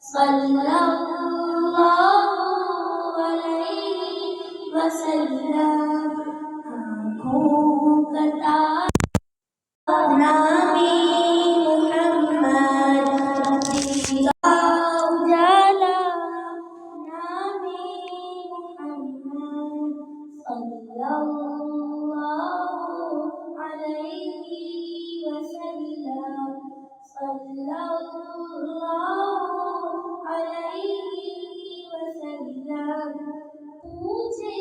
صلى الله عليه وسلم آنکھوں کا تارا نامی محمد دل کا اجالا نامی محمد صلی اللہ علیہ وسلم صلی اللہ علیہ وسلم پوچھے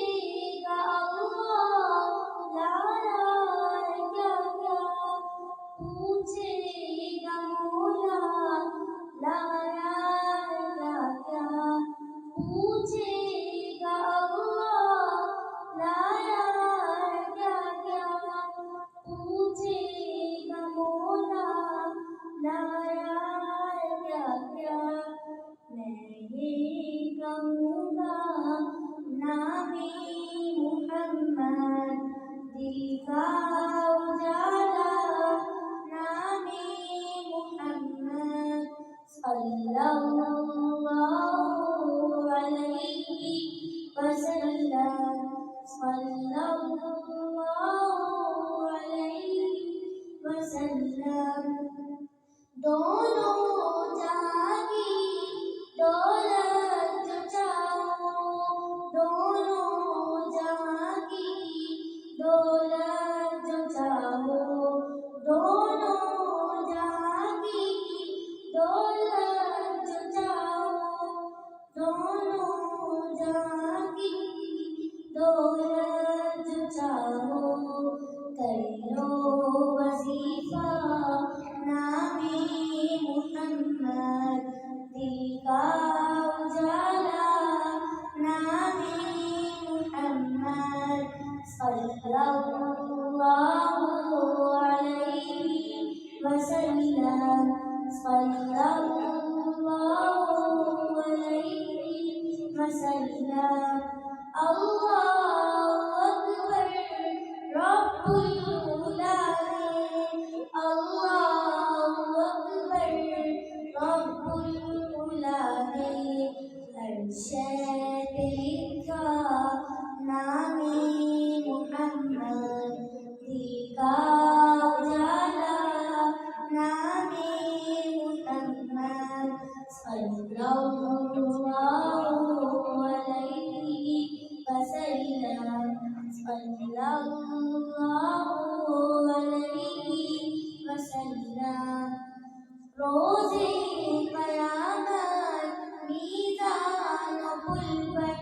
گا اللہ لایا ہے کیا کیا پوچھے گا مولا لایا ہے کیا کیا پوچھے گا اللہ لایا ہے کیا کیا پوچھے گا مولا لایا ہے کیا کیا میں یہ کہوں گا نامی محمد دل کا اجالا نامی محمد صلی اللہ علیہ وسلم صلی اللہ علیہ وسلم دونوں جہاں کی دولت جو چاہو دونوں جہاں کی دولت جو چاہو دونوں جہاں کی دولت جو چاہو دونوں جہاں کی دولت جو چاہو کر لو وظیفہ نامی محمد دل کا اجالا نامی محمد صلی اللہ علیہ وسلم صلی اللہ علیہ وسلم اللہ اکبر رب العلا اللہ اکبر رب العلا نے ہر شے پہ لکھا نامی محمد دل کا اجالا نامی محمد صلی اللہ علیہ وسلم صلی اللہ علیہ وسلم روزے قیامت میزان و پل پر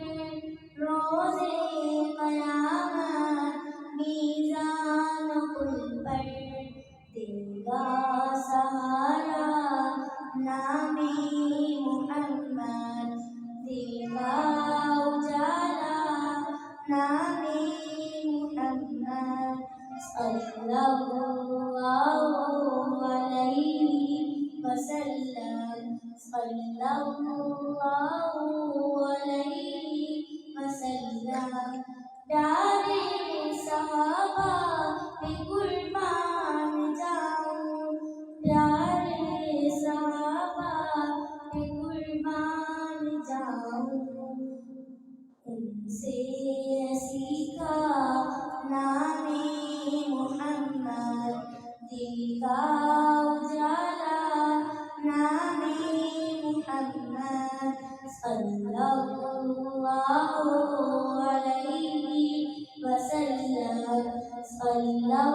روزے قیامت میزان و پل پر دے گا سہارا نامی محمد دل کا اجالا نامی محمد صلی اللہ علیہ وسلم صلی اللہ علیہ وسلم پیارے صحابہ پہ قربان جاؤں پیارے صحابہ پہ قربان جاؤں ان سے سیکھا نامی محمد دل کا اجالا نامی محمد صلی اللہ علیہ وسلم صلی اللہ